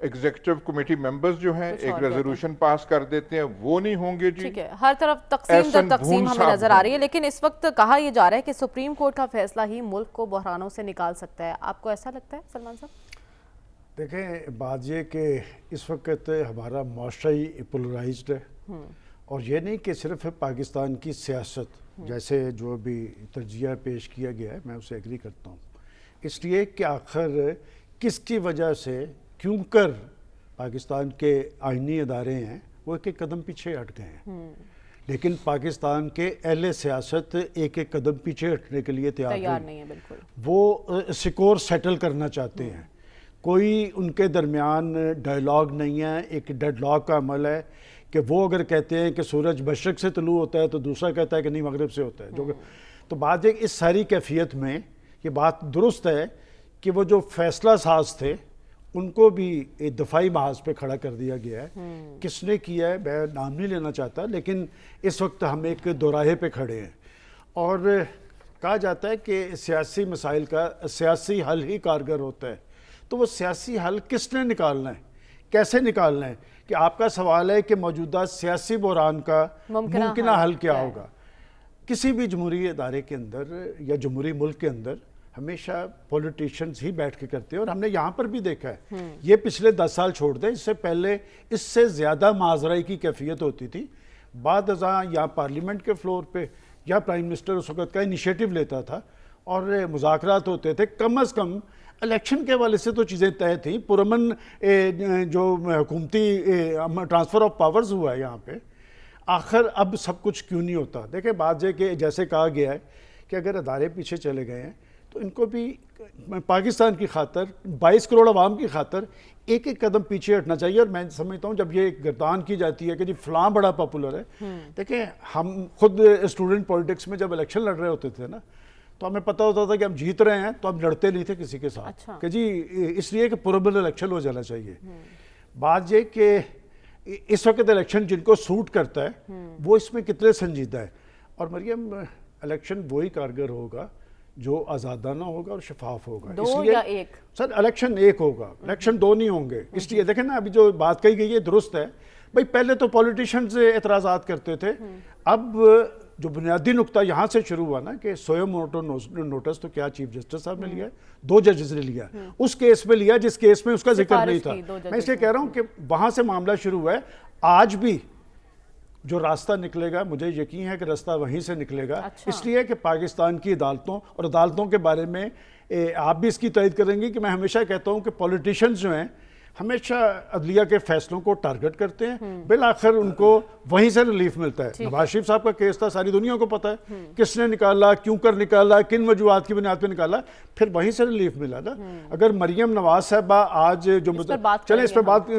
Executive committee members جو ہیں ایک ریزولوشن پاس کر دیتے ہیں، وہ نہیں ہوں گے جی. ٹھیک ہے، ہر طرف تقسیم در تقسیم ہمیں نظر آ رہی ہے، لیکن اس وقت کہا یہ جا رہا ہے کہ سپریم کورٹ کا فیصلہ ہی ملک کو بحرانوں سے نکال سکتا ہے. آپ کو ایسا لگتا ہے سلمان صاحب؟ دیکھیں، بات یہ کہ اس وقت ہمارا معاشرہ ہی پولرائزڈ ہے، اور یہ نہیں کہ صرف پاکستان کی سیاست جیسے جو بھی تجزیہ پیش کیا گیا ہے میں اسے ایگری کرتا ہوں، اس لیے کہ آخر کس کی وجہ سے کیوں کر پاکستان کے آئینی ادارے ہیں وہ ایک ایک قدم پیچھے ہٹ گئے ہیں، لیکن پاکستان کے اہل سیاست ایک ایک قدم پیچھے ہٹنے کے لیے تیار نہیں ہے. بالکل وہ سکور سیٹل کرنا چاہتے ہیں. کوئی ان کے درمیان ڈائیلاگ نہیں ہے، ایک ڈیڈ لاک کا عمل ہے کہ وہ اگر کہتے ہیں کہ سورج مشرق سے طلوع ہوتا ہے تو دوسرا کہتا ہے کہ نہیں مغرب سے ہوتا ہے. تو بات ہے کہ اس ساری کیفیت میں یہ بات درست ہے کہ وہ جو فیصلہ ساز تھے ان کو بھی ایک دفاعی محاذ پہ کھڑا کر دیا گیا ہے. کس نے کیا ہے میں نام نہیں لینا چاہتا، لیکن اس وقت ہم ایک دوراہے پہ کھڑے ہیں، اور کہا جاتا ہے کہ سیاسی مسائل کا سیاسی حل ہی کارگر ہوتا ہے. تو وہ سیاسی حل کس نے نکالنا ہے، کیسے نکالنا ہے؟ کہ آپ کا سوال ہے کہ موجودہ سیاسی بحران کا ممکنہ حل کیا ہوگا. کسی بھی جمہوری ادارے کے اندر یا جمہوری ملک کے اندر ہمیشہ پولیٹیشنز ہی بیٹھ کے کرتے ہیں، اور ہم نے یہاں پر بھی دیکھا ہے. یہ پچھلے 10 سال چھوڑ دیں، اس سے پہلے اس سے زیادہ معاذرائی کی کیفیت ہوتی تھی. بعد ازاں یا پارلیمنٹ کے فلور پہ یا پرائم منسٹر اس وقت کا انیشیٹو لیتا تھا اور مذاکرات ہوتے تھے. کم از کم الیکشن کے حوالے سے تو چیزیں طے تھیں. پرامن جو حکومتی ٹرانسفر آف پاورز ہوا ہے یہاں پہ، آخر اب سب کچھ کیوں نہیں ہوتا؟ دیکھیں بات یہ کہ جیسے کہا گیا ہے کہ اگر ادارے پیچھے چلے گئے ہیں تو ان کو بھی پاکستان کی خاطر 22 کروڑ عوام کی خاطر ایک ایک قدم پیچھے ہٹنا چاہیے. اور میں سمجھتا ہوں جب یہ گردان کی جاتی ہے کہ جی فلاں بڑا پاپولر ہے، دیکھیں ہم خود اسٹوڈنٹ پولیٹکس میں جب الیکشن لڑ رہے ہوتے تھے نا تو ہمیں پتہ ہوتا تھا کہ ہم جیت رہے ہیں تو ہم لڑتے نہیں تھے کسی کے ساتھ کہ جی اس لیے کہ پرامن الیکشن ہو جانا چاہیے. بات یہ کہ اس وقت الیکشن جن کو سوٹ کرتا ہے وہ اس میں کتنے سنجیدہ ہے. اور مریم الیکشن وہی کارگر ہوگا جو آزادانہ ہوگا اور شفاف ہوگا. دو یا ایک؟ سر الیکشن ایک ہوگا، الیکشن دو نہیں ہوں گے. اس لیے دیکھیں نا ابھی جو بات کہی گئی ہے درست ہے. بھئی پہلے تو پولیٹیشنز اعتراضات کرتے تھے، اب جو بنیادی نقطہ یہاں سے شروع ہوا نا کہ سوئے موٹو نوٹس تو کیا چیف جسٹس صاحب نے لیا ہے، 2 ججز نے لیا، اس کیس میں لیا جس کیس میں اس کا ذکر نہیں تھا. میں اس لیے کہہ رہا ہوں کہ وہاں سے معاملہ شروع ہوا ہے. آج بھی جو راستہ نکلے گا مجھے یقین ہے کہ راستہ وہیں سے نکلے گا. اس لیے کہ پاکستان کی عدالتوں اور عدالتوں کے بارے میں آپ بھی اس کی تائید کریں گی کہ میں ہمیشہ کہتا ہوں کہ پولیٹیشنز جو ہیں ہمیشہ عدلیہ کے فیصلوں کو ٹارگٹ کرتے ہیں، بالآخر ان کو وہیں سے ریلیف ملتا ہے. نواز شریف صاحب کا کیس تھا، ساری دنیا کو پتا ہے کس نے نکالا، کیوں کر نکالا، کن وجوہات کی بنیاد پہ نکالا، پھر وہیں سے ریلیف ملا نا. اگر مریم نواز صاحبہ آج جو چلیں اس پہ بات،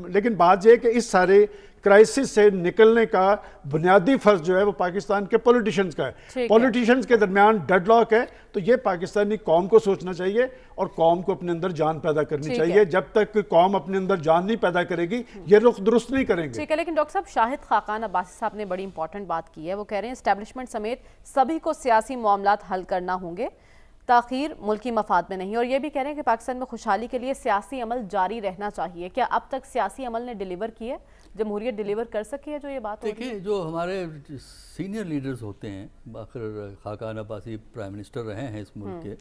لیکن بات یہ ہے کہ اس سارے کرائسس سے نکلنے کا بنیادی فرض جو ہے وہ پاکستان کے پولیٹیشنز کا ہے. پولیٹیشنز کے درمیان ڈیڈ لاک ہے، تو یہ پاکستانی قوم کو سوچنا چاہیے اور قوم کو اپنے اندر جان پیدا کرنی چاہیے. جب تک قوم اپنے اندر جان نہیں پیدا کرے گی یہ رخ درست نہیں کریں گے. ٹھیک ہے، لیکن ڈاکٹر صاحب شاہد خاقان عباسی صاحب نے بڑی امپورٹنٹ بات کی ہے. وہ کہہ رہے ہیں اسٹیبلشمنٹ سمیت سبھی کو سیاسی معاملات حل کرنا ہوں گے، تاخیر ملکی مفاد میں نہیں. اور یہ بھی کہہ رہے ہیں کہ پاکستان میں خوشحالی کے لیے سیاسی عمل جاری رہنا چاہیے. کیا اب تک سیاسی عمل نے ڈیلیور کیے، جمہوریت ڈیلیور کر سکی ہے جو یہ بات ہوتی ہے؟ دیکھیں جو ہمارے سینئر لیڈرز ہوتے ہیں، آخر خاقان عباسی پرائم منسٹر رہے ہیں اس ملک کے،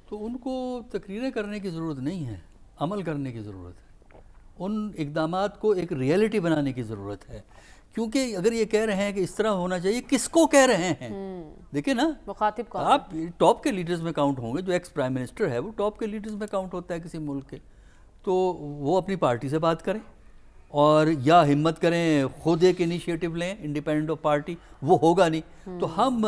تو ان کو تقریریں کرنے کی ضرورت نہیں ہے، عمل کرنے کی ضرورت ہے. ان اقدامات کو ایک ریئلٹی بنانے کی ضرورت ہے. کیونکہ اگر یہ کہہ رہے ہیں کہ اس طرح ہونا چاہیے، کس کو کہہ رہے ہیں؟ دیکھیں نا، مخاطب کو آپ ٹاپ کے لیڈرز میں کاؤنٹ ہوں گے. جو ایکس پرائم منسٹر ہے وہ ٹاپ کے لیڈرز میں کاؤنٹ ہوتا ہے کسی ملک کے. تو وہ اپنی پارٹی سے بات کریں اور یا ہمت کریں خود ایک انیشیٹو لیں انڈیپینڈنٹ آف پارٹی. وہ ہوگا نہیں تو ہم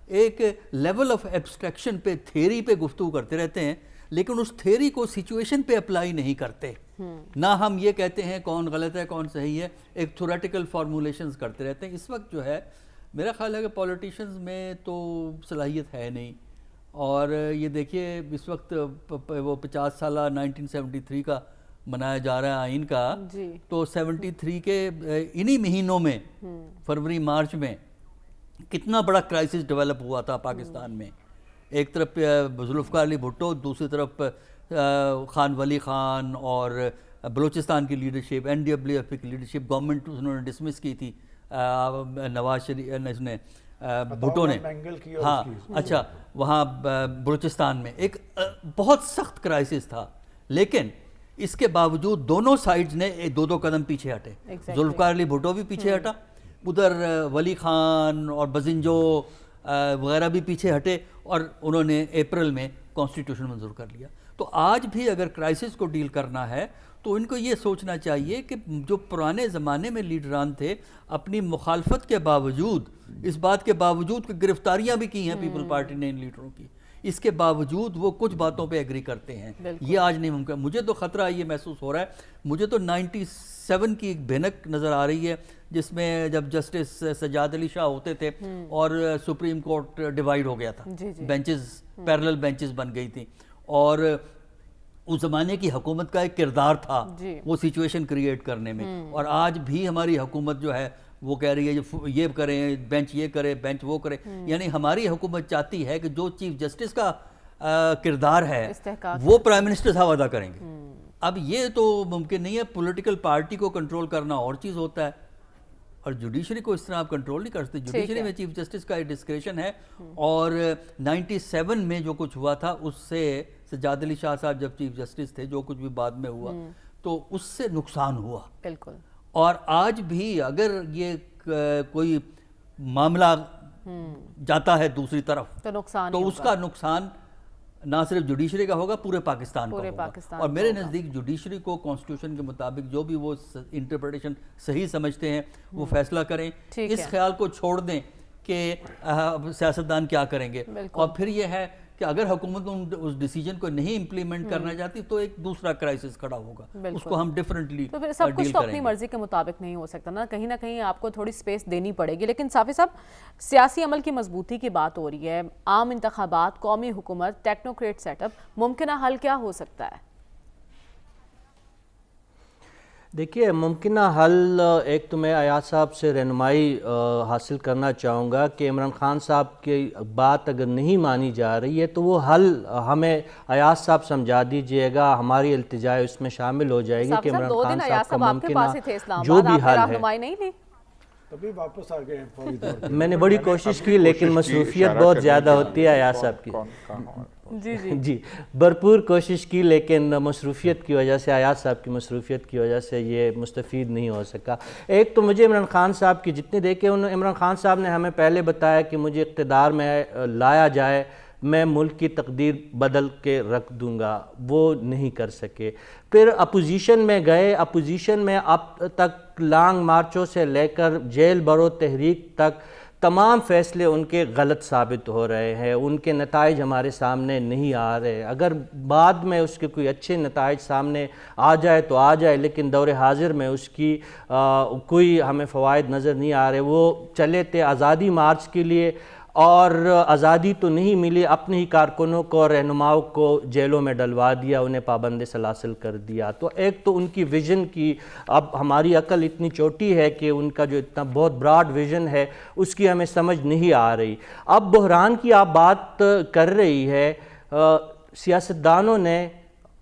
ایک لیول آف ایبسٹریکشن پہ، تھیوری پہ گفتگو کرتے رہتے ہیں، لیکن اس تھیوری کو سچویشن پہ اپلائی نہیں کرتے. نہ ہم یہ کہتے ہیں کون غلط ہے کون صحیح ہے، ایک تھیوریٹیکل فارمولیشنز کرتے رہتے ہیں. اس وقت جو ہے میرا خیال ہے کہ پولیٹیشنز میں تو صلاحیت ہے نہیں. اور یہ دیکھیے اس وقت وہ 50 سالہ 1973 کا منایا جا رہا ہے آئین کا، تو 73 کے انہی مہینوں میں فروری مارچ میں کتنا بڑا کرائسس ڈیولپ ہوا تھا پاکستان میں. ایک طرف ذوالفقار علی بھٹو، دوسری طرف خان ولی خان اور بلوچستان کی لیڈرشپ, NWF کی لیڈرشپ, گورنمنٹ انہوں نے ڈسمس کی تھی, نواز شریف نے, بھٹو نے, ہاں اچھا, وہاں بلوچستان میں ایک بہت سخت کرائسس تھا, لیکن اس کے باوجود دونوں سائیڈز نے دو دو قدم پیچھے ہٹے. ذوالفقار علی بھٹو بھی پیچھے ہٹا, ادھر ولی خان اور بزنجو وغیرہ بھی پیچھے ہٹے, اور انہوں نے اپریل میں کانسٹیٹیوشن منظور کر لیا. تو آج بھی اگر کرائسس کو ڈیل کرنا ہے تو ان کو یہ سوچنا چاہیے کہ جو پرانے زمانے میں لیڈران تھے, اپنی مخالفت کے باوجود, اس بات کے باوجود کہ گرفتاریاں بھی کی ہیں پیپل پارٹی نے ان لیڈروں کی, اس کے باوجود وہ کچھ باتوں پہ ایگری کرتے ہیں. یہ آج نہیں ممکن. مجھے تو خطرہ یہ محسوس ہو رہا ہے, مجھے تو 97 کی ایک بھنک نظر آ رہی ہے, جس میں جب جسٹس سجاد علی شاہ ہوتے تھے اور سپریم کورٹ ڈیوائیڈ ہو گیا تھا, بینچز پیرلل بینچز بن گئی تھیں, اور اس زمانے کی حکومت کا ایک کردار تھا وہ سچویشن کریٹ کرنے میں. اور آج بھی ہماری حکومت جو ہے وہ کہہ رہی ہے یہ کریں, بینچ یہ کرے, بینچ وہ کرے. یعنی ہماری حکومت چاہتی ہے کہ جو چیف جسٹس کا کردار ہے وہ پرائم منسٹر صاحب ادا کریں گے. اب یہ تو ممکن نہیں ہے. پولیٹیکل پارٹی کو کنٹرول کرنا اور چیز ہوتا ہے, اور جوڈیشری کو اس طرح آپ کنٹرول نہیں کر سکتے. جوڈیشری میں چیف جسٹس کا ایک ڈسکریشن ہے, اور 97 میں جو کچھ ہوا تھا اس سے سجاد علی شاہ صاحب جب چیف جسٹس تھے, جو کچھ بھی بعد میں ہوا تو اس سے نقصان ہوا. بالکل. اور آج بھی اگر یہ کوئی معاملہ جاتا ہے دوسری طرف تو اس کا نقصان نہ صرف جوڈیشری کا ہوگا, پورے پاکستان کا ہوگا. اور میرے نزدیک جوڈیشری کو کانسٹیٹیوشن کے مطابق جو بھی وہ انٹرپریٹیشن صحیح سمجھتے ہیں وہ فیصلہ کریں. اس خیال کو چھوڑ دیں کہ سیاستدان کیا کریں گے. اور پھر یہ ہے کہ اگر حکومت اس ڈیسیجن کو نہیں امپلیمنٹ کرنا چاہتی تو ایک دوسرا کرائسس کھڑا ہوگا, اس کو ہم ڈیفرنٹلی تو پھر سب کچھ تو اپنی مرضی کے مطابق نہیں ہو سکتا نا, کہیں نہ کہیں آپ کو تھوڑی سپیس دینی پڑے گی. لیکن صافی صاحب, سیاسی عمل کی مضبوطی کی بات ہو رہی ہے, عام انتخابات, قومی حکومت, ٹیکنوکریٹ سیٹ اپ, ممکنہ حل کیا ہو سکتا ہے؟ دیکھیے, ممکنہ حل ایک تو میں ایاز صاحب سے رہنمائی حاصل کرنا چاہوں گا کہ عمران خان صاحب کی بات اگر نہیں مانی جا رہی ہے تو وہ حل ہمیں ایاز صاحب سمجھا دیجئے گا, ہماری التجا اس میں شامل ہو جائے گی کہ عمران خان صاحب کا ممکنہ جو بھی حل ہے. تبھی واپس آ گئے ہیں. میں نے بڑی کوشش کی لیکن مصروفیت بہت زیادہ ہوتی ہے ایاز صاحب کی. جی بھرپور کوشش کی لیکن مصروفیت کی وجہ سے, ایاز صاحب کی مصروفیت کی وجہ سے یہ مستفید نہیں ہو سکا. ایک تو مجھے عمران خان صاحب کی جتنے دیکھے, عمران خان صاحب نے ہمیں پہلے بتایا کہ مجھے اقتدار میں لایا جائے میں ملک کی تقدیر بدل کے رکھ دوں گا, وہ نہیں کر سکے. پھر اپوزیشن میں گئے, اپوزیشن میں اب تک لانگ مارچوں سے لے کر جیل برو تحریک تک تمام فیصلے ان کے غلط ثابت ہو رہے ہیں, ان کے نتائج ہمارے سامنے نہیں آ رہے. اگر بعد میں اس کے کوئی اچھے نتائج سامنے آ جائے تو آ جائے, لیکن دور حاضر میں اس کی کوئی ہمیں فوائد نظر نہیں آ رہے. وہ چلے تھے آزادی مارچ کے لیے اور آزادی تو نہیں ملی, اپنے ہی کارکنوں کو, رہنماؤں کو جیلوں میں ڈلوا دیا, انہیں پابند سلاسل کر دیا. تو ایک تو ان کی ویژن کی, اب ہماری عقل اتنی چھوٹی ہے کہ ان کا جو اتنا بہت براڈ ویژن ہے اس کی ہمیں سمجھ نہیں آ رہی. اب بحران کی آپ بات کر رہی ہے, سیاستدانوں نے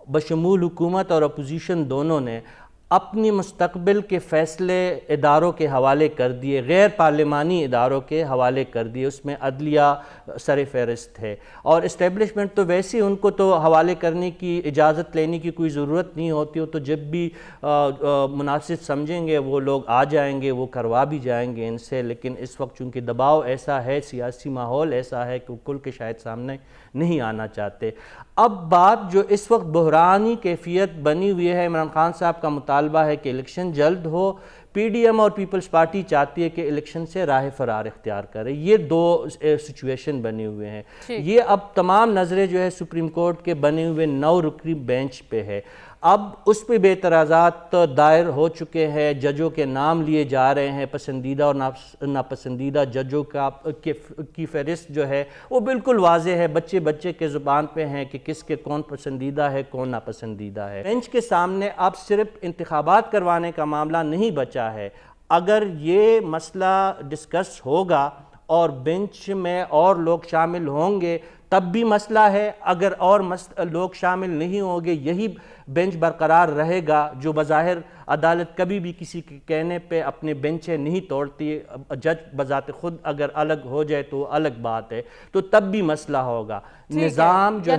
بشمول حکومت اور اپوزیشن دونوں نے اپنی مستقبل کے فیصلے اداروں کے حوالے کر دیے, غیر پارلیمانی اداروں کے حوالے کر دیے. اس میں عدلیہ سر فہرست ہے, اور اسٹیبلشمنٹ تو ویسے ان کو تو حوالے کرنے کی اجازت لینے کی کوئی ضرورت نہیں ہوتی, ہو تو جب بھی مناسب سمجھیں گے وہ لوگ آ جائیں گے, وہ کروا بھی جائیں گے ان سے. لیکن اس وقت چونکہ دباؤ ایسا ہے, سیاسی ماحول ایسا ہے کہ وہ کل کے شاید سامنے نہیں آنا چاہتے. اب بات جو اس وقت بحرانی کیفیت بنی ہوئی ہے, عمران خان صاحب کا مطالبہ ہے کہ الیکشن جلد ہو, پی ڈی ایم اور پیپلز پارٹی چاہتی ہے کہ الیکشن سے راہ فرار اختیار کرے. یہ دو سچویشن بنے ہوئے ہیں. یہ اب تمام نظریں جو ہے سپریم کورٹ کے بنے ہوئے 9 رکنی بینچ پہ ہے. اب اس پہ بے اعتراضات دائر ہو چکے ہیں, ججوں کے نام لیے جا رہے ہیں, پسندیدہ اور ناپسندیدہ ججوں کی فہرست جو ہے وہ بالکل واضح ہے, بچے بچے کے زبان پہ ہیں کہ کس کے کون پسندیدہ ہے کون ناپسندیدہ ہے. بینچ کے سامنے اب صرف انتخابات کروانے کا معاملہ نہیں بچا ہے. اگر یہ مسئلہ ڈسکس ہوگا اور بینچ میں اور لوگ شامل ہوں گے تب بھی مسئلہ ہے، اگر اور لوگ شامل نہیں ہوں گے یہی بینچ برقرار رہے گا، جو بظاہر عدالت کبھی بھی کسی کے کہنے پہ اپنے بینچیں نہیں توڑتی، جج بذات خود اگر الگ ہو جائے تو الگ بات ہے، تو تب بھی مسئلہ ہوگا۔ نظام جو ہے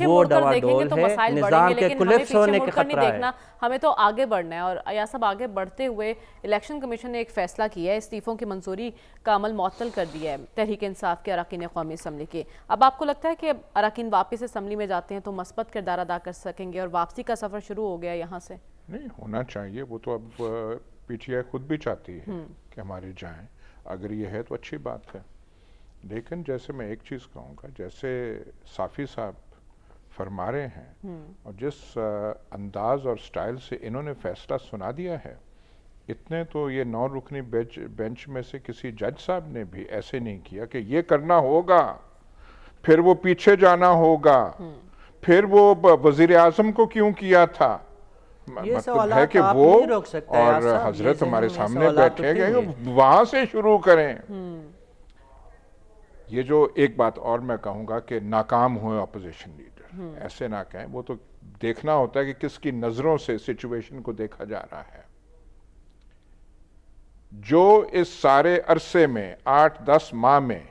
وہ ڈواڈول ہے، نظام کے کولیپس ہونے کے خطرہ ہے۔ ہمیں تو آگے بڑھنا ہے، اور ایاز صاحب آگے بڑھتے ہوئے الیکشن کمیشن نے ایک فیصلہ کیا ہے، استعفوں کی منظوری کا عمل معطل کر دیا ہے تحریک انصاف کے اراکین قومی اسمبلی کے۔ اب آپ کو لگتا ہے کہ اراکین واپس اسمبلی میں جاتے ہیں تو مثبت کردار ادا کر سکیں گے اور واپسی کا سفر شروع ہو گیا یہاں سے؟ نہیں ہونا چاہیے، وہ تو اب پی ٹی آئی خود بھی چاہتی ہے کہ ہمارے جائیں، اگر یہ ہے تو اچھی بات ہے۔ لیکن جیسے میں ایک چیز کہوں گا، جیسے صافی صاحب فرما رہے ہیں اور جس انداز اور سٹائل سے انہوں نے فیصلہ سنا دیا ہے، اتنے تو یہ 9 رکنی بینچ میں سے کسی جج صاحب نے بھی ایسے نہیں کیا کہ یہ کرنا ہوگا، پھر وہ پیچھے جانا ہوگا، پھر وہ وزیر اعظم کو کیوں کیا تھا۔ مطلب ہے کہ وہ اور حضرت ہمارے سامنے بیٹھے گئے وہاں سے شروع کریں۔ یہ جو ایک بات اور میں کہوں گا کہ ناکام ہوئے اپوزیشن لیڈر، ایسے نہ کہیں، وہ تو دیکھنا ہوتا ہے کہ کس کی نظروں سے سچویشن کو دیکھا جا رہا ہے۔ جو اس سارے عرصے میں 8-10 ماہ میں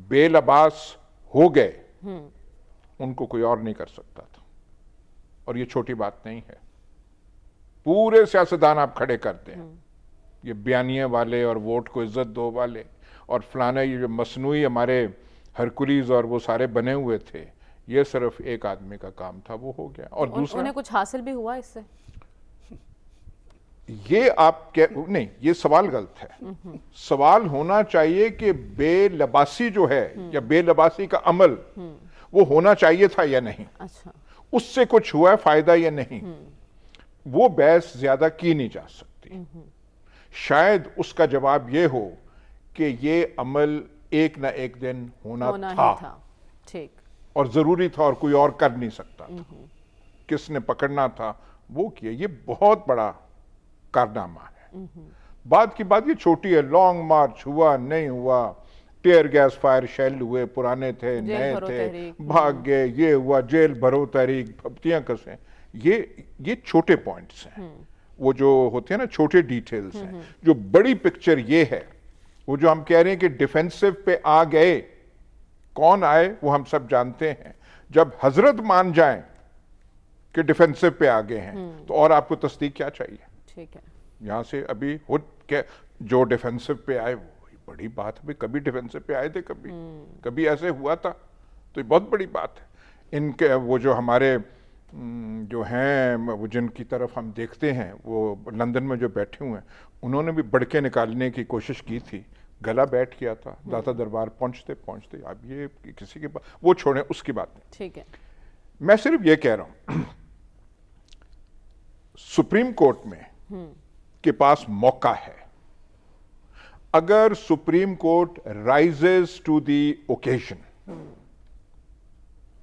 بے لباس ہو گئے ان کو کوئی اور نہیں کر سکتا تھا، اور یہ چھوٹی بات نہیں ہے۔ پورے سیاستدان آپ کھڑے کرتے ہیں، یہ بیانیے والے اور ووٹ کو عزت دو والے اور فلانے، یہ جو مصنوعی ہمارے ہرکولیز اور وہ سارے بنے ہوئے تھے، یہ صرف ایک آدمی کا کام تھا، وہ ہو گیا۔ اور دوسرا انہیں کچھ حاصل بھی ہوا اس سے؟ یہ آپ نہیں، یہ سوال غلط ہے۔ سوال ہونا چاہیے کہ بے لباسی جو ہے یا بے لباسی کا عمل وہ ہونا چاہیے تھا یا نہیں، اس سے کچھ ہوا ہے فائدہ یا نہیں، وہ بحث زیادہ کی نہیں جا سکتی۔ شاید اس کا جواب یہ ہو کہ یہ عمل ایک نہ ایک دن ہونا تھا اور ضروری تھا اور کوئی اور کر نہیں سکتا تھا، کس نے پکڑنا تھا وہ کیا۔ یہ بہت بڑا کارنامہ ہے۔ بعد کی بات یہ چھوٹی ہے، لانگ مارچ ہوا نہیں ہوا، ٹیئر گیس فائر شیل ہوئے، پرانے تھے نئے تھے، بھاگ گئے، یہ ہوا، جیل بھرو تحریک، پھپتیاں کسیں، یہ چھوٹے پوائنٹس ہیں، وہ جو ہوتے ہیں نا چھوٹے ڈیٹیلز ہیں۔ جو بڑی پکچر یہ ہے، وہ جو ہم کہہ رہے ہیں کہ ڈیفینسو پہ آ گئے، کون آئے وہ ہم سب جانتے ہیں۔ جب حضرت مان جائیں کہ ڈیفینسو پہ آ گئے ہیں تو اور آپ کو تصدیق کیا چاہیے؟ یہاں سے ابھی جو ڈیفینسو پہ آئے وہ بڑی بات ہے، کبھی ڈیفینسو پہ آئے تھے، کبھی ایسے ہوا تھا، تو یہ بہت بڑی بات ہے۔ ان کے وہ جو ہمارے جو ہیں وہ جن کی طرف ہم دیکھتے ہیں، وہ لندن میں جو بیٹھے ہوئے ہیں، انہوں نے بھی بڑکے نکالنے کی کوشش کی تھی، گلا بیٹھ گیا تھا داتا دربار پہنچتے۔ اب یہ کسی کے پاس وہ چھوڑیں، اس کی بات نہیں۔ ٹھیک ہے، میں صرف یہ کہہ رہا ہوں سپریم کورٹ میں کے پاس موقع ہے، اگر Supreme Court rises to the occasion,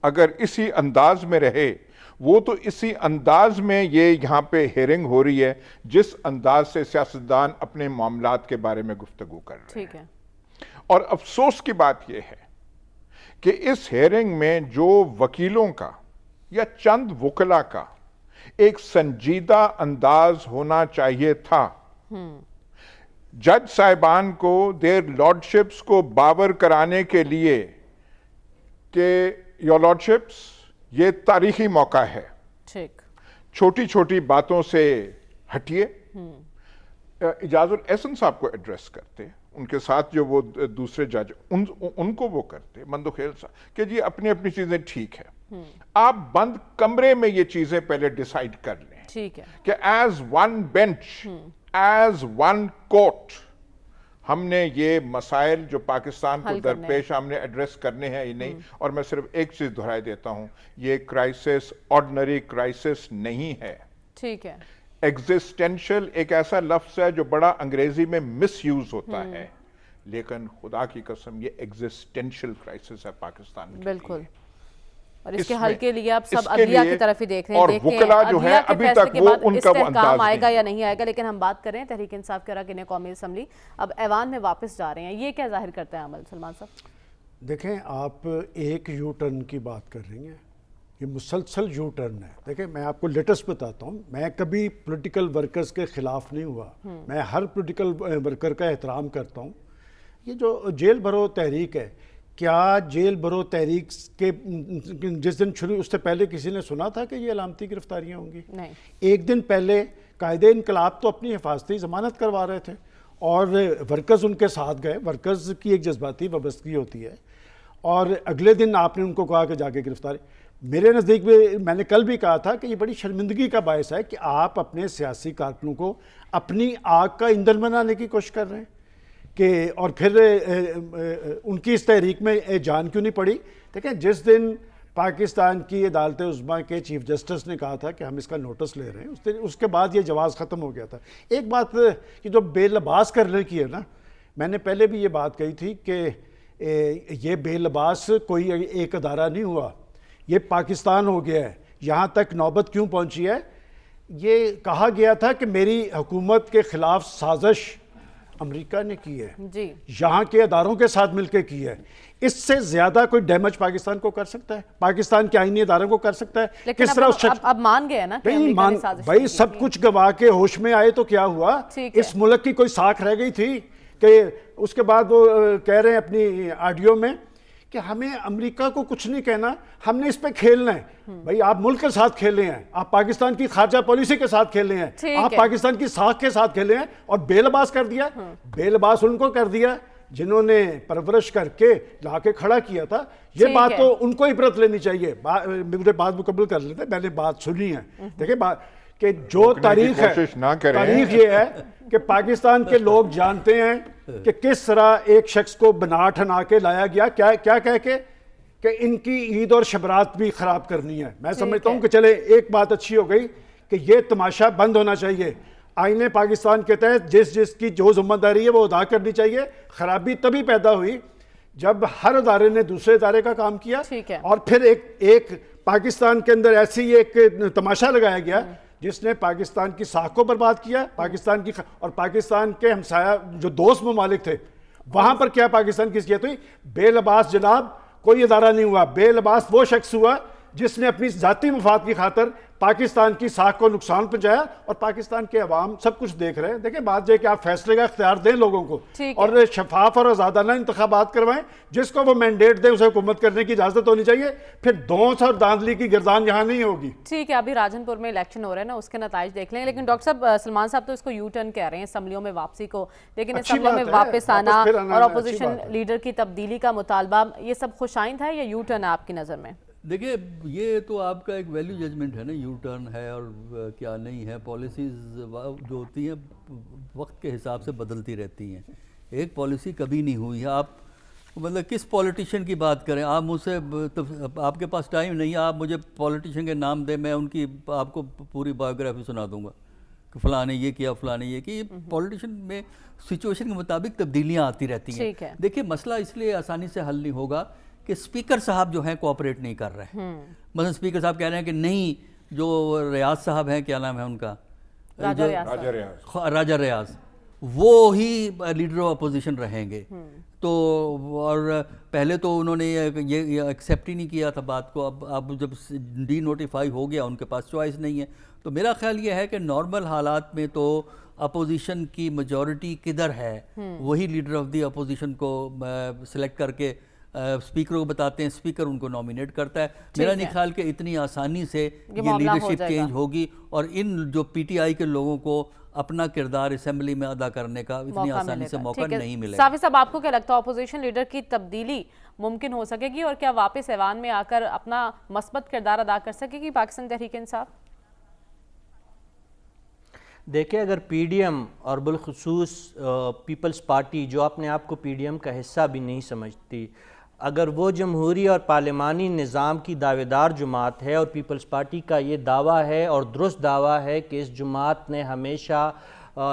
اگر اسی انداز میں رہے، وہ تو اسی انداز میں یہ یہاں پہ ہیرنگ ہو رہی ہے جس انداز سے سیاستدان اپنے معاملات کے بارے میں گفتگو کر رہے ہیں۔ اور افسوس کی بات یہ ہے کہ اس ہیرنگ میں جو وکیلوں کا یا چند وکلا کا ایک سنجیدہ انداز ہونا چاہیے تھا، جج صاحبان کو دیر لارڈشپس کو باور کرانے کے لیے کہ یور لارڈشپس یہ تاریخی موقع ہے، چھوٹی چھوٹی باتوں سے ہٹیے۔ اعجاز الاحسن صاحب کو ایڈریس کرتے، ان کے ساتھ جو وہ دوسرے جج ان کو وہ کرتے، مندوخیل صاحب، کہ جی اپنی اپنی چیزیں ٹھیک ہے، آپ بند کمرے میں یہ چیزیں پہلے ڈیسائیڈ کر لیں کہ as one bench, as one court ہم نے یہ مسائل جو پاکستان کو درپیش ہم نے ایڈریس کرنے ہیں ہی نہیں۔ اور میں صرف ایک چیز دہرائی دیتا ہوں، یہ کرائسس آرڈنری کرائسس نہیں ہے، ٹھیک ہے، ایگزسٹینشل ایک ایسا لفظ ہے جو بڑا انگریزی میں مس یوز ہوتا ہے، لیکن خدا کی قسم یہ ایگزسٹینشل کرائسس ہے پاکستان کے لیے۔ بالکل اور اس کے حل کے لیے آپ سب عدلیہ کی طرف ہی دیکھ رہے ہیں، دیکھیں عدلیہ کے فیصلے کے بعد استحکام آئے گا یا نہیں آئے گا. لیکن ہم بات کریں تحریک انصاف کے اراکین قومی اسمبلی اب ایوان میں واپس جا رہے ہیں، یہ کیا ظاہر کرتا ہے عمل؟ سلمان صاحب دیکھیں، آپ ایک یو ٹرن کی بات کر رہی ہیں، یہ مسلسل یو ٹرن ہے. دیکھیں میں آپ کو لیٹسٹ بتاتا ہوں، میں کبھی پولیٹیکل ورکرز کے خلاف نہیں ہوا، میں ہر پولیٹیکل ورکر کا احترام کرتا ہوں. یہ جو جیل بھرو تحریک ہے، کیا جیل بھرو تحریک کے جس دن شروع اس سے پہلے کسی نے سنا تھا کہ یہ علامتی گرفتاریاں ہوں گی؟ نہیں. ایک دن پہلے قائد انقلاب تو اپنی حفاظتی ضمانت کروا رہے تھے اور ورکرز ان کے ساتھ گئے. ورکرز کی ایک جذباتی وابستگی ہوتی ہے اور اگلے دن آپ نے ان کو کہا کہ جا کے گرفتاری. میرے نزدیک میں نے کل بھی کہا تھا کہ یہ بڑی شرمندگی کا باعث ہے کہ آپ اپنے سیاسی کارکنوں کو اپنی آگ کا ایندھن بنانے کی کوشش کر رہے ہیں کہ اور پھر ان کی اس تحریک میں جان کیوں نہیں پڑی. دیکھیں جس دن پاکستان کی عدالت عظمیٰ کے چیف جسٹس نے کہا تھا کہ ہم اس کا نوٹس لے رہے ہیں، اس کے بعد یہ جواز ختم ہو گیا تھا. ایک بات کہ جو بے لباس کرنے کی ہے نا، میں نے پہلے بھی یہ بات کہی تھی کہ یہ بے لباس کوئی ایک ادارہ نہیں ہوا، یہ پاکستان ہو گیا ہے. یہاں تک نوبت کیوں پہنچی ہے؟ یہ کہا گیا تھا کہ میری حکومت کے خلاف سازش امریکہ نے کی ہے، جی یہاں کے اداروں کے ساتھ مل کے کی ہے. اس سے زیادہ کوئی ڈیمیج پاکستان کو کر سکتا ہے؟ پاکستان کے آئینی اداروں کو کر سکتا ہے؟ لیکن کس طرح اب مان گئے نا کہ امریکہ نے سازش بھائی سب کچھ گوا کے ہوش میں آئے تو کیا ہوا؟ اس ملک کی کوئی ساکھ رہ گئی تھی کہ اس کے بعد وہ کہہ رہے ہیں اپنی آڈیو میں کہ ہمیں امریکہ کو کچھ نہیں کہنا، ہم نے اس پہ کھیلنا ہے. بھائی آپ ملک کے ساتھ کھیلے ہیں، آپ پاکستان کی خارجہ پالیسی کے ساتھ کھیلے ہیں، آپ پاکستان کی ساکھ کے ساتھ کھیلے ہیں اور بے لباس کر دیا. بے لباس ان کو کر دیا جنہوں نے پرورش کر کے لا کے کھڑا کیا تھا. یہ بات تو ان کو عبرت لینی چاہیے. مجھے بات مکمل کر لیتے، میں نے بات سنی ہے. دیکھیں کہ جو تاریخ ہے، تاریخ یہ ہے کہ پاکستان کے لوگ جانتے ہیں کہ کس طرح ایک شخص کو بنا ٹھنا کے لایا گیا، کیا کہہ کے کہ ان کی عید اور شبرات بھی خراب کرنی ہے. میں سمجھتا ہوں کہ چلے ایک بات اچھی ہو گئی کہ یہ تماشا بند ہونا چاہیے. آئین پاکستان کے تحت جس کی جو ذمہ داری ہے وہ ادا کرنی چاہیے. خرابی تبھی پیدا ہوئی جب ہر ادارے نے دوسرے ادارے کا کام کیا اور پھر ایک پاکستان کے اندر ایسی ایک تماشا لگایا گیا جس نے پاکستان کی ساکھ کو برباد کیا. پاکستان کی اور پاکستان کے ہمسایہ جو دوست ممالک تھے وہاں پر کیا پاکستان کی حیثیت ہوئی؟ بے لباس جناب کوئی ادارہ نہیں ہوا، بے لباس وہ شخص ہوا جس نے اپنی ذاتی مفاد کی خاطر پاکستان کی ساکھ کو نقصان پہنچایا. اور پاکستان کے عوام سب کچھ دیکھ رہے ہیں. دیکھیں بات یہ کہ آپ فیصلے کا اختیار دیں لوگوں کو اور شفاف اور آزادانہ انتخابات کروائیں. جس کو وہ مینڈیٹ دیں اسے حکومت کرنے کی اجازت ہونی چاہیے. پھر دونس اور داندلی کی گردان یہاں نہیں ہوگی. ٹھیک ہے، ابھی راجن پور میں الیکشن ہو رہا ہے نا، اس کے نتائج دیکھ لیں. لیکن ڈاکٹر صاحب سلمان صاحب تو اس کو یو ٹرن کہہ رہے ہیں، اسمبلیوں میں واپسی کو. لیکن اسمبلیوں میں واپس آنا اور اپوزیشن لیڈر کی تبدیلی کا مطالبہ، یہ سب خوش آئند ہے یا یو ٹرن ہے آپ کی نظر میں؟ دیکھیے یہ تو آپ کا ایک ویلیو ججمنٹ ہے نا، یو ٹرن ہے اور کیا نہیں ہے. پالیسیز جو ہوتی ہیں وقت کے حساب سے بدلتی رہتی ہیں. ایک پالیسی کبھی نہیں ہوئی ہے. آپ مطلب کس پولیٹیشین کی بات کریں؟ آپ مجھ سے آپ کے پاس ٹائم نہیں ہے، آپ مجھے پولیٹیشین کے نام دیں، میں ان کی آپ کو پوری بایوگرافی سنا دوں گا کہ فلاں نے یہ کیا، فلاں نے یہ کیا. پولیٹیشین میں سچویشن کے مطابق تبدیلیاں آتی رہتی ہیں. دیکھیے مسئلہ اس لیے آسانی سے حل نہیں ہوگا کہ اسپیکر صاحب جو ہیں کوآپریٹ نہیں کر رہے ہیں. مثلا اسپیکر صاحب کہہ رہے ہیں کہ نہیں، جو ریاض صاحب ہیں، کیا نام ہے ان کا، راجہ ریاض، وہ ہی لیڈر آف اپوزیشن رہیں گے. تو اور پہلے تو انہوں نے یہ ایکسیپٹ ہی نہیں کیا تھا بات کو. اب جب ڈی نوٹیفائی ہو گیا ان کے پاس چوائس نہیں ہے. تو میرا خیال یہ ہے کہ نارمل حالات میں تو اپوزیشن کی میجورٹی کدھر ہے وہی لیڈر آف دی اپوزیشن کو سلیکٹ کر کے اسپیکر کو بتاتے ہیں، اسپیکر ان کو نامینیٹ کرتا ہے. میرا نہیں خیال کہ اتنی آسانی سے یہ لیڈرشپ چینج ہوگی اور ان جو پی ٹی آئی کے لوگوں کو اپنا کردار اسمبلی میں ادا کرنے کا اتنی آسانی سے موقع نہیں ملے. صافی صاحب آپ کو کیا لگتا ہے اپوزیشن لیڈر کی تبدیلی ممکن ہو سکے گی اور کیا واپس ایوان میں آ کر اپنا مثبت کردار ادا کر سکے گی پاکستان تحریک انصاف؟ دیکھیں اگر پی ڈی ایم اور بالخصوص پیپلز پارٹی جو اپنے آپ کو پی ڈی ایم کا حصہ بھی نہیں سمجھتی، اگر وہ جمہوری اور پارلیمانی نظام کی دعوے دار جماعت ہے اور پیپلز پارٹی کا یہ دعویٰ ہے اور درست دعویٰ ہے کہ اس جماعت نے ہمیشہ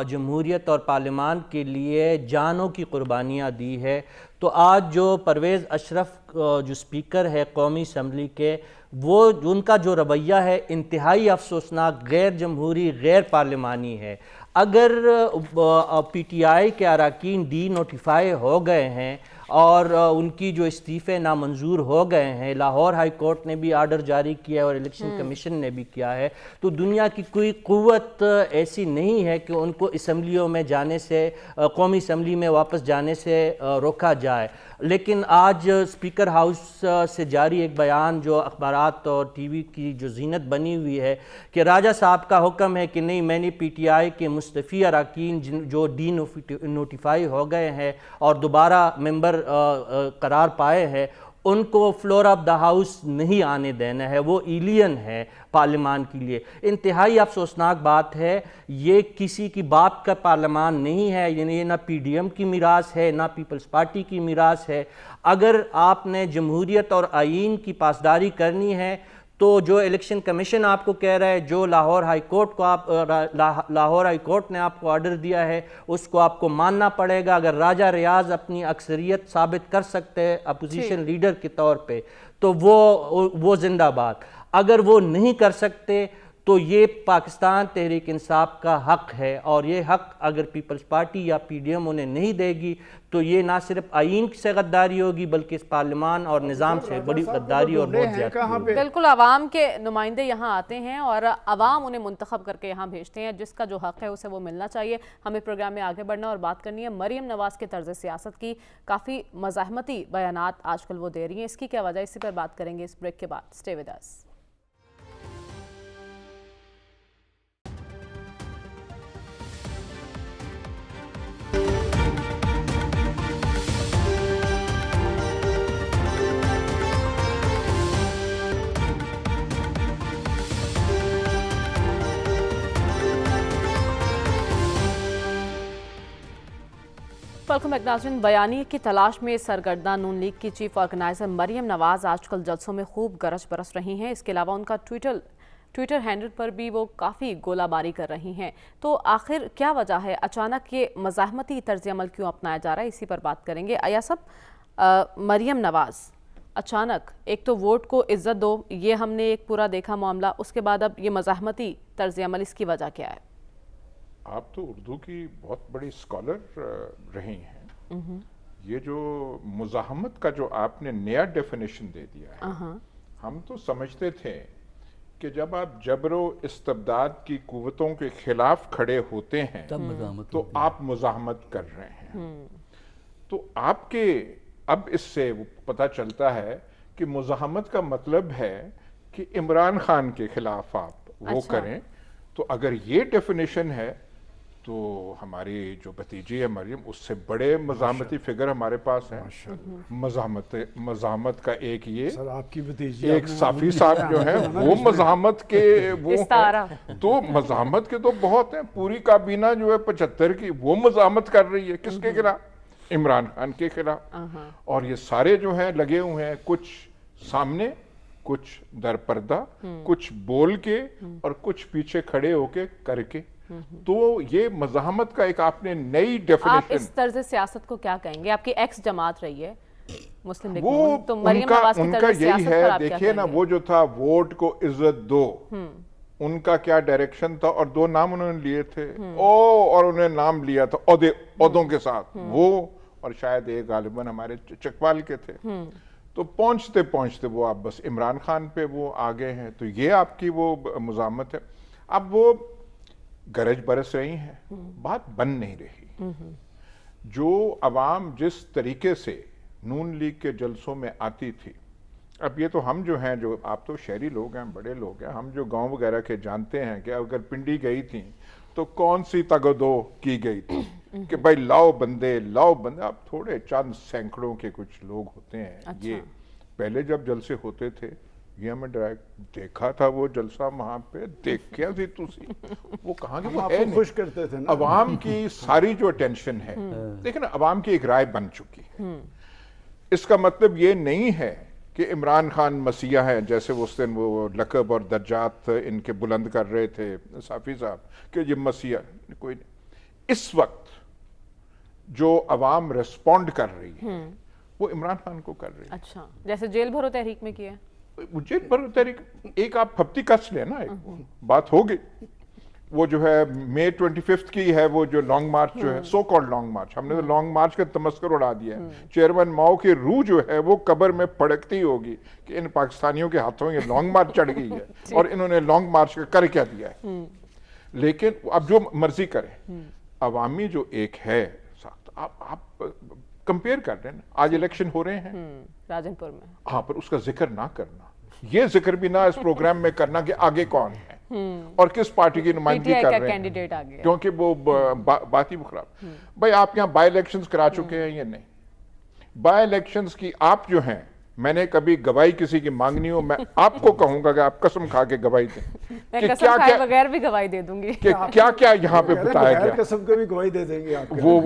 جمہوریت اور پارلیمان کے لیے جانوں کی قربانیاں دی ہے، تو آج جو پرویز اشرف جو اسپیکر ہے قومی اسمبلی کے، وہ ان کا جو رویہ ہے انتہائی افسوسناک، غیر جمہوری، غیر پارلیمانی ہے۔ اگر پی ٹی آئی کے اراکین ڈی نوٹیفائی ہو گئے ہیں اور ان کی جو استعفے نامنظور ہو گئے ہیں، لاہور ہائی کورٹ نے بھی آرڈر جاری کیا ہے اور الیکشن کمیشن نے بھی کیا ہے، تو دنیا کی کوئی قوت ایسی نہیں ہے کہ ان کو اسمبلیوں میں جانے سے، قومی اسمبلی میں واپس جانے سے روکا جائے۔ لیکن آج اسپیکر ہاؤس سے جاری ایک بیان جو اخبارات اور ٹی وی کی جو زینت بنی ہوئی ہے کہ راجہ صاحب کا حکم ہے کہ نہیں، میں نے پی ٹی آئی کے مستعفی اراکین جو ڈی نوٹیفائی ہو گئے ہیں اور دوبارہ ممبر قرار پائے ہیں، ان کو فلور آف دا ہاؤس نہیں آنے دینا ہے، وہ ایلین ہے پارلیمان کے لیے۔ انتہائی افسوسناک بات ہے، یہ کسی کی باپ کا پارلیمان نہیں ہے، یعنی یہ نہ پی ڈی ایم کی میراث ہے نہ پیپلز پارٹی کی میراث ہے۔ اگر آپ نے جمہوریت اور آئین کی پاسداری کرنی ہے تو جو الیکشن کمیشن آپ کو کہہ رہا ہے، جو لاہور ہائی کورٹ نے آپ کو آرڈر دیا ہے، اس کو آپ کو ماننا پڑے گا۔ اگر راجہ ریاض اپنی اکثریت ثابت کر سکتے ہیں اپوزیشن لیڈر کے طور پہ تو وہ زندہ باد، اگر وہ نہیں کر سکتے تو یہ پاکستان تحریک انصاف کا حق ہے، اور یہ حق اگر پیپلز پارٹی یا پی ڈی ایم انہیں نہیں دے گی تو یہ نہ صرف آئین سے غداری ہوگی بلکہ اس پارلیمان اور نظام سے بڑی غداری اور بہت زیادہ ہوگی۔ بالکل، عوام کے نمائندے یہاں آتے ہیں اور عوام انہیں منتخب کر کے یہاں بھیجتے ہیں، جس کا جو حق ہے اسے وہ ملنا چاہیے۔ ہمیں پروگرام میں آگے بڑھنا اور بات کرنی ہے مریم نواز کے طرز سیاست کی۔ کافی مزاحمتی بیانات آج کل وہ دے رہی ہیں، اس کی کیا وجہ، اسی پر بات کریں گے اس بریک کے بعد۔ Stay with us. Welcome back ناظرین۔ بیانیے کی تلاش میں سرگرداں نون لیگ کی چیف آرگنائزر مریم نواز آج کل جلسوں میں خوب گرج برس رہی ہیں۔ اس کے علاوہ ان کا ٹویٹر ہینڈل پر بھی وہ کافی گولہ باری کر رہی ہیں۔ تو آخر کیا وجہ ہے، اچانک یہ مزاحمتی طرز عمل کیوں اپنایا جا رہا ہے، اسی پر بات کریں گے۔ ایاز صاحب، مریم نواز اچانک ایک تو ووٹ کو عزت دو، یہ ہم نے ایک پورا دیکھا معاملہ، اس کے بعد اب یہ مزاحمتی طرز عمل، اس کی وجہ کیا ہے؟ آپ تو اردو کی بہت بڑی اسکالر رہی ہیں۔ یہ جو مزاحمت کا جو آپ نے نیا ڈیفینیشن دے دیا ہے، ہم تو سمجھتے تھے کہ جب آپ جبر و استبداد کی قوتوں کے خلاف کھڑے ہوتے ہیں تو آپ مزاحمت کر رہے ہیں۔ تو آپ کے اب اس سے پتہ چلتا ہے کہ مزاحمت کا مطلب ہے کہ عمران خان کے خلاف آپ وہ کریں۔ تو اگر یہ ڈیفینیشن ہے تو ہماری جو بھتیجی ہے مریم، اس سے بڑے مزاحمتی فگر ہمارے پاس ہیں۔ مزاحمت کا ایک یہ آپ کی بھتیجی، ایک صافی صاحب جو ہے وہ مزاحمت کے وہ تو مزاحمت کے تو بہت ہیں۔ پوری کابینہ جو ہے 75 کی وہ مزاحمت کر رہی ہے، کس کے خلاف؟ عمران خان کے خلاف۔ اور یہ سارے جو ہیں لگے ہوئے ہیں، کچھ سامنے، کچھ در پردہ، کچھ بول کے اور کچھ پیچھے کھڑے ہو کے کر کے۔ تو یہ مزاحمت کا ایک آپ نے نئی ڈیفینیشن۔ آپ اس طرز سیاست کو کیا کہیں گے؟ آپ کی ایکس جماعت رہی ہے مسلم لیگ نون، تو مریم نواز کی طرز سیاست پر آپ کیا دیکھیے نا، وہ جو تھا ووٹ کو عزت دو، ان کا کیا ڈائریکشن تھا، اور دو نام انہوں نے لیے تھے، اور انہوں نے نام لیا تھا عہدوں کے ساتھ، وہ اور شاید ایک غالباً ہمارے چکوال کے تھے۔ تو پہنچتے پہنچتے وہ آپ بس عمران خان پہ وہ آگے ہیں۔ تو یہ آپ کی وہ مزاحمت ہے۔ اب وہ گرج برس رہی ہیں، بات بن نہیں رہی۔ جو عوام جس طریقے سے نون لیگ کے جلسوں میں آتی تھی، اب یہ تو ہم جو ہیں، جو آپ تو شہری لوگ ہیں، بڑے لوگ ہیں، ہم جو گاؤں وغیرہ کے جانتے ہیں کہ اگر پنڈی گئی تھیں تو کون سی تگدو کی گئی تھی کہ بھائی لاؤ بندے لاؤ بندے۔ اب تھوڑے چند سینکڑوں کے کچھ لوگ ہوتے ہیں۔ یہ پہلے جب جلسے ہوتے تھے، یہ ہمیں ڈائریکٹ دیکھا تھا وہ جلسہ وہاں پہ، دیکھیا سی تسی وہ کہاں کہ وہ ہے نہیں، خوش کرتے تھے نا۔ عوام کی ساری جو ٹینشن ہے، لیکن عوام کی ایک رائے بن چکی ہے۔ اس کا مطلب یہ نہیں ہے کہ عمران خان مسیح ہے، جیسے اس دن وہ لقب اور درجات ان کے بلند کر رہے تھے صافی صاحب کہ یہ مسیح، کوئی نہیں۔ اس وقت جو عوام ریسپونڈ کر رہی ہے وہ عمران خان کو کر رہی ہے. اچھا، جیسے جیل بھرو تحریک میں کیا ہے. جیل بھرو تحریک ایک آپ پھپتی کس لیں نا, ایک بات ہوگی. وہ جو ہے مئی 25 کی ہے, وہ جو لانگ مارچ جو ہے, سو کالڈ لانگ مارچ, ہم نے تو لانگ مارچ کا تمسکر اڑا دیا ہے. چیئرمین ماؤ کی روح جو ہے وہ قبر میں پھڑکتی ہوگی کہ ان پاکستانیوں کے ہاتھوں یہ لانگ مارچ چڑھ گئی ہے اور انہوں نے لانگ مارچ کا کر کیا دیا ہے. لیکن اب جو مرضی کریں, عوامی جو ایک ہے ساخت, آپ کمپیئر کر رہے ہیں نا, آج الیکشن ہو رہے ہیں راجن پور میں, ہاں, پر اس کا ذکر نہ کرنا, یہ ذکر بھی نہ اس پروگرام میں کرنا کہ آگے کون ہے اور کس پارٹی کی نمائندگی کر رہے ہیں, کیونکہ وہ بات ہی خراب. بھائی آپ یہاں بائی الیکشنز کرا چکے ہیں یا نہیں؟ بائی الیکشنز کی آپ جو ہیں, میں نے کبھی گواہی کسی کی مانگنی ہو, میں آپ کو کہوں گا کہ آپ قسم کھا کے گواہی دیں. میں قسم کھائے بغیر بھی گواہی دے دوں گی کہ کیا کیا یہاں پہ بتایا گیا. قسم کے بھی گواہی دے دیں گے آپ. وہ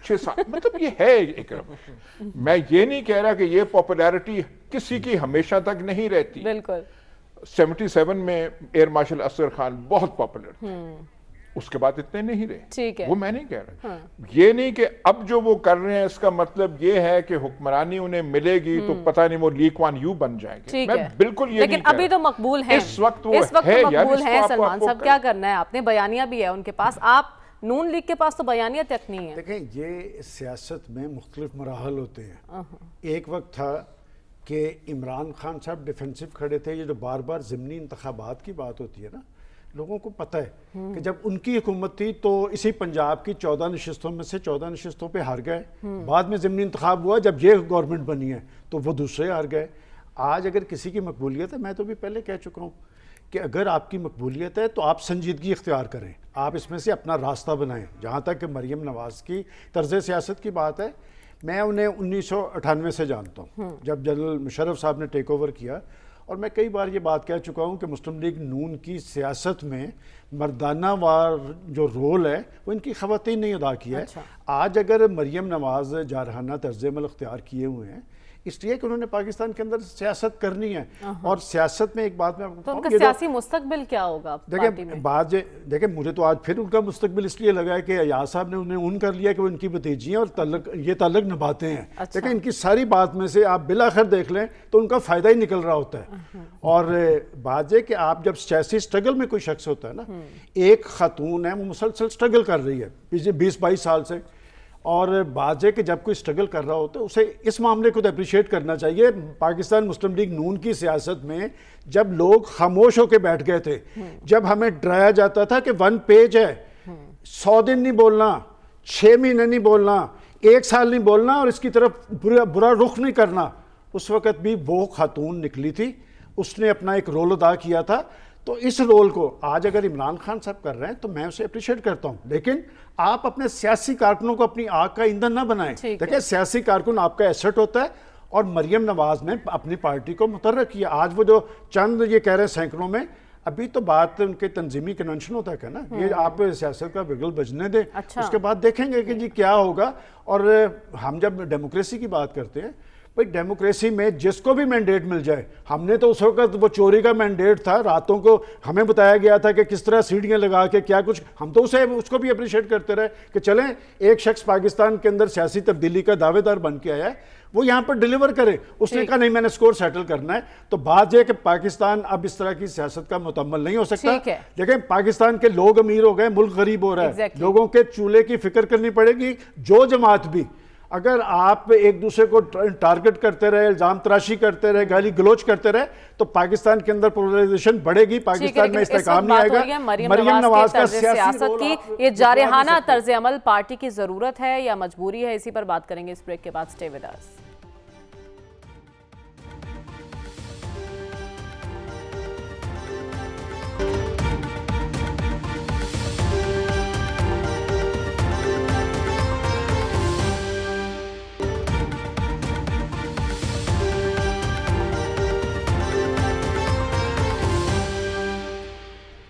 6 سال, مطلب یہ ہے اکرم, میں یہ نہیں کہہ رہا کہ یہ پاپولیرٹی کسی کی ہمیشہ تک نہیں رہتی. بالکل 77 میں ایئر مارشل اصغر خان بہت پاپولر تھے, اس کے بعد اتنے نہیں رہے. ٹھیک ہے, وہ میں نہیں کہہ رہا. یہ نہیں کہ اب جو وہ کر رہے ہیں اس کا مطلب یہ ہے کہ حکمرانی انہیں ملے گی تو پتہ نہیں وہ لی کوان یو بن جائیں گے. میں بالکل یہ نہیں لیکن ابھی تو مقبول ہیں, اس وقت وہ ہے مقبول ہیں. سلمان صاحب کیا کرنا ہے, آپ نے بیانیہ بھی ہے ان کے پاس, آپ نون لیگ کے پاس تو بیانیہ تک نہیں ہے. دیکھیں یہ سیاست میں مختلف مراحل ہوتے ہیں. ایک وقت تھا کہ عمران خان صاحب ڈیفینسو کھڑے تھے. یہ جو بار بار ضمنی انتخابات کی بات ہوتی ہے نا, لوگوں کو پتہ ہے کہ جب ان کی حکومت تھی تو اسی پنجاب کی 14 نشستوں میں سے 14 نشستوں پہ ہار گئے. بعد میں ضمنی انتخاب ہوا, جب یہ گورنمنٹ بنی ہے تو وہ دوسرے ہار گئے. آج اگر کسی کی مقبولیت ہے, میں تو بھی پہلے کہہ چکا ہوں کہ اگر آپ کی مقبولیت ہے تو آپ سنجیدگی اختیار کریں, آپ اس میں سے اپنا راستہ بنائیں. جہاں تک کہ مریم نواز کی طرز سیاست کی بات ہے, میں انہیں 1998 سے جانتا ہوں, جب جنرل مشرف صاحب نے ٹیک اوور کیا. اور میں کئی بار یہ بات کہہ چکا ہوں کہ مسلم لیگ نون کی سیاست میں مردانہ وار جو رول ہے وہ ان کی خواتین نے ادا کیا ہے. آج اگر مریم نواز جارحانہ طرز عمل اختیار کیے ہوئے ہیں اس لیے کہ انہوں نے پاکستان کے اندر سیاست کرنی ہے. اور سیاست میں ایک بات میں آپ کو تو ان کا سیاسی مستقبل کیا ہوگا پارٹی میں؟ دیکھیں مجھے تو آج پھر ان کا مستقبل اس لیے لگا ہے کہ ایاز صاحب نے انہیں ان کر لیا کہ وہ ان کی بھتیجی ہیں اور یہ تعلق نبھاتے ہیں. دیکھیں ان کی ساری بات میں سے آپ بالآخر دیکھ لیں تو ان کا فائدہ ہی نکل رہا ہوتا ہے. اور بات یہ کہ آپ جب سیاسی سٹرگل میں کوئی شخص ہوتا ہے نا, ایک خاتون ہے وہ مسلسل سٹرگل کر رہی ہے پچھلے 20-22 سال سے, اور بات ہے کہ جب کوئی سٹرگل کر رہا ہوتا ہے اسے اس معاملے کو اپریشیٹ کرنا چاہیے. پاکستان مسلم لیگ نون کی سیاست میں جب لوگ خاموش ہو کے بیٹھ گئے تھے, جب ہمیں ڈرایا جاتا تھا کہ 1 پیج ہے, 100 دن نہیں بولنا, 6 مہینے نہیں بولنا, 1 سال نہیں بولنا اور اس کی طرف برا رخ نہیں کرنا, اس وقت بھی وہ خاتون نکلی تھی, اس نے اپنا ایک رول ادا کیا تھا. تو اس رول کو آج اگر عمران خان صاحب کر رہے ہیں تو میں اسے اپریشیٹ کرتا ہوں, لیکن آپ اپنے سیاسی کارکنوں کو اپنی آگ کا ایندھن نہ بنائیں. دیکھیں سیاسی کارکن آپ کا ایسٹ ہوتا ہے, اور مریم نواز نے اپنی پارٹی کو متحرک کیا. آج وہ جو چند یہ کہہ رہے ہیں سینکڑوں میں, ابھی تو بات ان کے تنظیمی کنونشن ہوتا ہے نا, یہ آپ سیاست کا بگل بجنے دیں, اس کے بعد دیکھیں گے کہ جی کیا ہوگا. اور ہم جب ڈیموکریسی کی بات کرتے ہیں, بھئی ڈیموکریسی میں جس کو بھی مینڈیٹ مل جائے, ہم نے تو اس وقت وہ چوری کا مینڈیٹ تھا, راتوں کو ہمیں بتایا گیا تھا کہ کس طرح سیڑھیاں لگا کے کیا کچھ, ہم تو اس کو بھی اپریشیٹ کرتے رہے کہ چلیں ایک شخص پاکستان کے اندر سیاسی تبدیلی کا دعوے دار بن کے آیا ہے, وہ یہاں پر ڈیلیور کرے. اس نے کہا نہیں میں نے سکور سیٹل کرنا ہے. تو بات یہ کہ پاکستان اب اس طرح کی سیاست کا مکمل نہیں ہو سکتا. دیکھیں پاکستان کے لوگ امیر ہو گئے, ملک غریب ہو رہا ہے, لوگوں کے چولہے کی فکر کرنی پڑے گی. جو جماعت بھی اگر آپ ایک دوسرے کو ٹارگٹ کرتے رہے, الزام تراشی کرتے رہے, گالی گلوچ کرتے رہے, تو پاکستان کے اندر پولرائزیشن بڑھے گی, پاکستان میں استحکام نہیں آئے گا. مریم نواز کا سیاست کی یہ جارحانہ طرز عمل پارٹی کی ضرورت ہے یا مجبوری ہے, اسی پر بات کریں گے اس بریک کے بعد. Stay with us.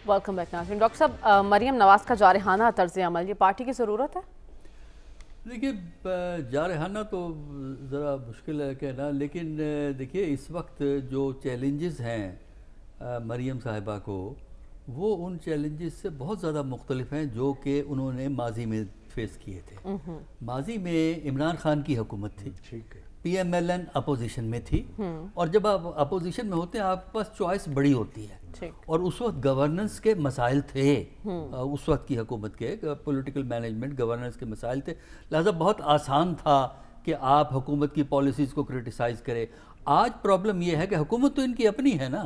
Welcome back ناظرین. ڈاکٹر صاحب, مریم نواز کا جارحانہ طرز عمل یہ پارٹی کی ضرورت ہے؟ دیکھیے جارحانہ تو ذرا مشکل ہے کہنا, لیکن دیکھیے اس وقت جو چیلنجز ہیں مریم صاحبہ کو, وہ ان چیلنجز سے بہت زیادہ مختلف ہیں جو کہ انہوں نے ماضی میں فیس کیے تھے. ماضی میں عمران خان کی حکومت تھی, P M L N opposition میں تھی, اور جب آپ اپوزیشن میں ہوتے ہیں آپ کے پاس چوائس بڑی ہوتی ہے, اور اس وقت گورننس کے مسائل تھے, اس وقت کی حکومت کے پولیٹیکل مینجمنٹ گورننس کے مسائل تھے, لہذا بہت آسان تھا کہ آپ حکومت کی پالیسیز کو کرٹیسائز کریں. آج پرابلم یہ ہے کہ حکومت تو ان کی اپنی ہے نا.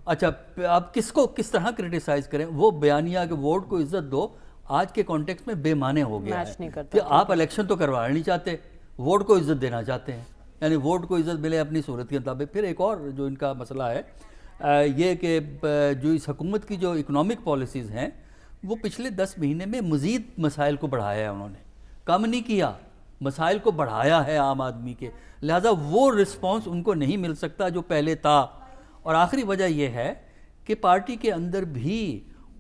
اچھا آپ کس طرح کرٹیسائز کریں؟ وہ بیانیہ کہ ووٹ کو عزت دو آج کے کانٹیکسٹ میں بے معنی ہو گیا ہے کہ آپ الیکشن تو کروانا نہیں چاہتے, ووٹ کو عزت دینا چاہتے ہیں, یعنی ووٹ کو عزت ملے اپنی صورت کے مطابق. پھر ایک اور جو ان کا مسئلہ ہے یہ کہ جو اس حکومت کی جو اکنامک پالیسیز ہیں وہ پچھلے 10 مہینے میں مزید مسائل کو بڑھایا ہے, انہوں نے کم نہیں کیا, مسائل کو بڑھایا ہے عام آدمی کے, لہذا وہ رسپانس ان کو نہیں مل سکتا جو پہلے تھا. اور آخری وجہ یہ ہے کہ پارٹی کے اندر بھی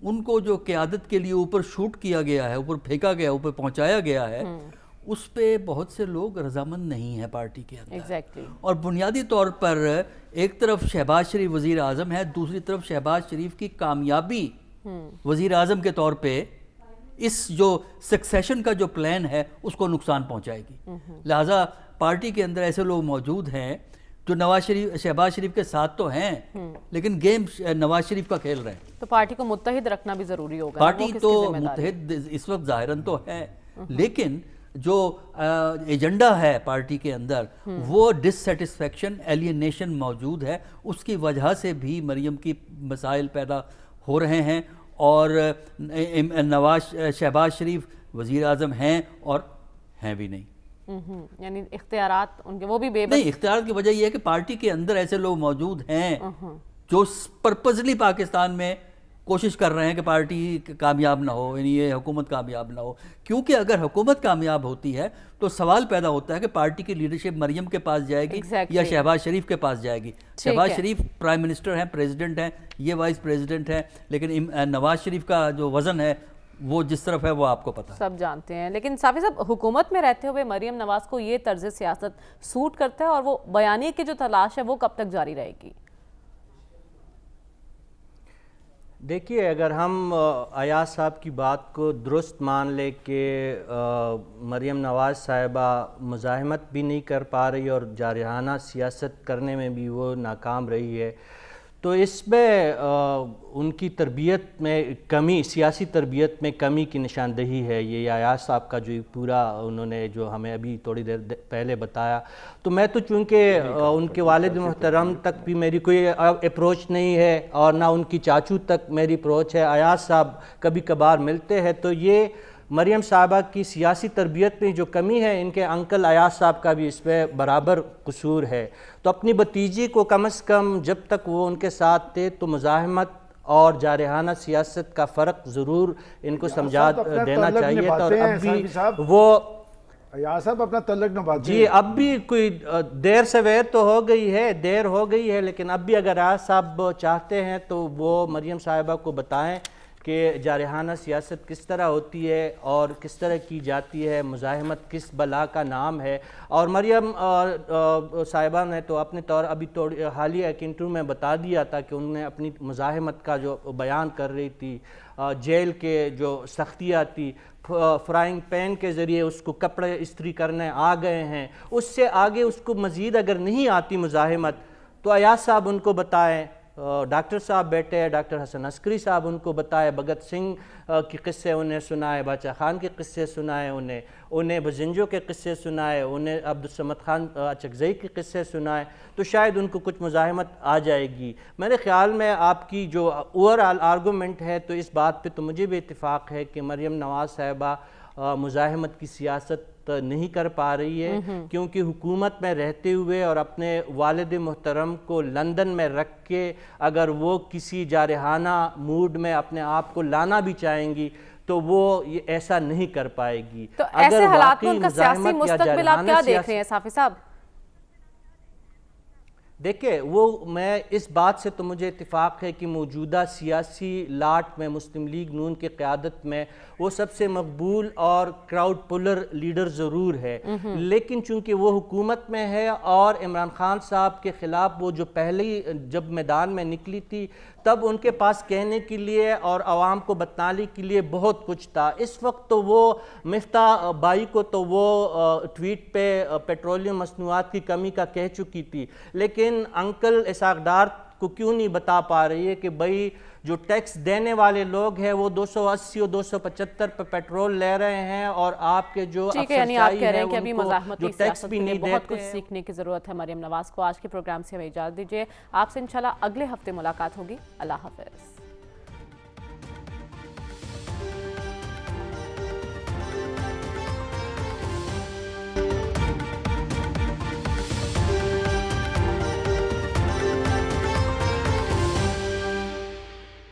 ان کو جو قیادت کے لیے اوپر شوٹ کیا گیا ہے, اوپر پھینکا گیا, اوپر پہنچایا گیا ہے, اس پہ بہت سے لوگ رضامند نہیں ہیں پارٹی کے اندر. اور بنیادی طور پر ایک طرف شہباز شریف وزیر اعظم ہے, دوسری طرف شہباز شریف کی کامیابی وزیر اعظم کے طور پہ اس جو سکسیشن کا جو پلان ہے اس کو نقصان پہنچائے گی. لہٰذا پارٹی کے اندر ایسے لوگ موجود ہیں جو شہباز شریف کے ساتھ تو ہیں لیکن گیم نواز شریف کا کھیل رہے ہیں. تو پارٹی کو متحد رکھنا بھی ضروری ہوگا. پارٹی تو متحد اس وقت ظاہراً تو ہے, لیکن جو ایجنڈا ہے پارٹی کے اندر وہ ڈس سیٹسفیکشن, ایلینیشن موجود ہے. اس کی وجہ سے بھی مریم کی مسائل پیدا ہو رہے ہیں, اور شہباز شریف وزیر اعظم ہیں اور ہیں بھی نہیں. یعنی اختیارات ان کے وہ بھی بے بس. نہیں, اختیارات کی وجہ یہ ہے کہ پارٹی کے اندر ایسے لوگ موجود ہیں جو پرپزلی پاکستان میں کوشش کر رہے ہیں کہ پارٹی کامیاب نہ ہو, یعنی یہ حکومت کامیاب نہ ہو. کیونکہ اگر حکومت کامیاب ہوتی ہے تو سوال پیدا ہوتا ہے کہ پارٹی کی لیڈرشپ مریم کے پاس جائے گی یا شہباز شریف کے پاس جائے گی. شہباز شریف پرائم منسٹر ہیں, پریزیڈنٹ ہیں, یہ وائس پریزیڈنٹ ہیں, لیکن نواز شریف کا جو وزن ہے وہ جس طرف ہے وہ آپ کو پتہ سب جانتے ہیں. لیکن صافی صاحب, حکومت میں رہتے ہوئے مریم نواز کو یہ طرز سیاست سوٹ کرتا ہے, اور وہ بیانیے کی جو تلاش ہے وہ کب تک جاری رہے گی؟ دیکھیے, اگر ہم ایاز صاحب کی بات کو درست مان لیں کہ مریم نواز صاحبہ مزاحمت بھی نہیں کر پا رہی اور جارحانہ سیاست کرنے میں بھی وہ ناکام رہی ہے, تو اس میں ان کی تربیت میں کمی, سیاسی تربیت میں کمی کی نشاندہی ہے. یہ ایاز صاحب کا جو پورا انہوں نے جو ہمیں ابھی تھوڑی دیر پہلے بتایا, تو میں تو چونکہ ان کے والد محترم تک بھی میری کوئی اپروچ نہیں ہے اور نہ ان کی چاچو تک میری اپروچ ہے. ایاز صاحب کبھی کبھار ملتے ہیں, تو یہ مریم صاحبہ کی سیاسی تربیت میں جو کمی ہے ان کے انکل ایاز صاحب کا بھی اس میں برابر قصور ہے. تو اپنی بھتیجی کو کم از کم جب تک وہ ان کے ساتھ تھے تو مزاحمت اور جارحانہ سیاست کا فرق ضرور ان کو سمجھا دینا چاہیے تھا. اور اب بھی وہ ایاز صاحب اپنا تعلق نبھاتے جی, اب بھی کوئی دیر سویر تو ہو گئی ہے, دیر ہو گئی ہے, لیکن اب بھی اگر ایاز صاحب چاہتے ہیں تو وہ مریم صاحبہ کو بتائیں کہ جارحانہ سیاست کس طرح ہوتی ہے اور کس طرح کی جاتی ہے, مزاحمت کس بلا کا نام ہے. اور مریم صاحبہ نے تو اپنے طور ابھی حالیہ ایک انٹرویو میں بتا دیا تھا کہ انہوں نے اپنی مزاحمت کا جو بیان کر رہی تھی, جیل کے جو سختیاں تھی, فرائنگ پین کے ذریعے اس کو کپڑے استری کرنے آ گئے ہیں, اس سے آگے اس کو مزید اگر نہیں آتی مزاحمت تو ایاز صاحب ان کو بتائیں. ڈاکٹر صاحب بیٹھے ہیں, ڈاکٹر حسن عسکری صاحب ان کو بتائے, بھگت سنگھ کی قصے انہیں سنائے, باچا خان کے قصے سنائے, انہیں بزنجو کے قصے سنائے, انہیں عبدالصمد خان اچکزئی کے قصے سنائے, تو شاید ان کو کچھ مزاحمت آ جائے گی. میرے خیال میں آپ کی جو اوورآل آرگومنٹ ہے تو اس بات پہ تو مجھے بھی اتفاق ہے کہ مریم نواز صاحبہ مزاحمت کی سیاست نہیں کر پا رہی ہے, کیونکہ حکومت میں رہتے ہوئے اور اپنے والد محترم کو لندن میں رکھ کے اگر وہ کسی جارحانہ موڈ میں اپنے آپ کو لانا بھی چاہیں گی تو وہ یہ ایسا نہیں کر پائے گی. تو ایسے حالات میں ان کا سیاسی مستقبل آپ کیا دیکھ رہے ہیں صافی صاحب؟ دیکھیں, وہ میں اس بات سے تو مجھے اتفاق ہے کہ موجودہ سیاسی لاٹ میں مسلم لیگ نون کی قیادت میں وہ سب سے مقبول اور کراؤڈ پولر لیڈر ضرور ہے, لیکن چونکہ وہ حکومت میں ہے اور عمران خان صاحب کے خلاف وہ جو پہلے جب میدان میں نکلی تھی تب ان کے پاس کہنے کے لیے اور عوام کو بتانے کے لیے بہت کچھ تھا. اس وقت تو وہ مفتاح بائی کو تو وہ ٹویٹ پہ پیٹرولیم مصنوعات کی کمی کا کہہ چکی تھی, لیکن انکل اسحاق ڈار کو کیوں نہیں بتا پا رہی ہے کہ بھئی جو ٹیکس دینے والے لوگ ہیں وہ 280 اور 275 پہ پیٹرول لے رہے ہیں, اور آپ کے جو ٹھیک ہے, یعنی آپ کہہ رہے ہیں کہ ابھی ان کو مزاحمتی جو ٹیکس سیاست بھی کے لیے نہیں بہت دیتے کچھ سیکھنے کی ضرورت ہے. مریم نواز کو آج کے پروگرام سے ہمیں اجازت دیجیے, آپ سے انشاءاللہ اگلے ہفتے ملاقات ہوگی. اللہ حافظ.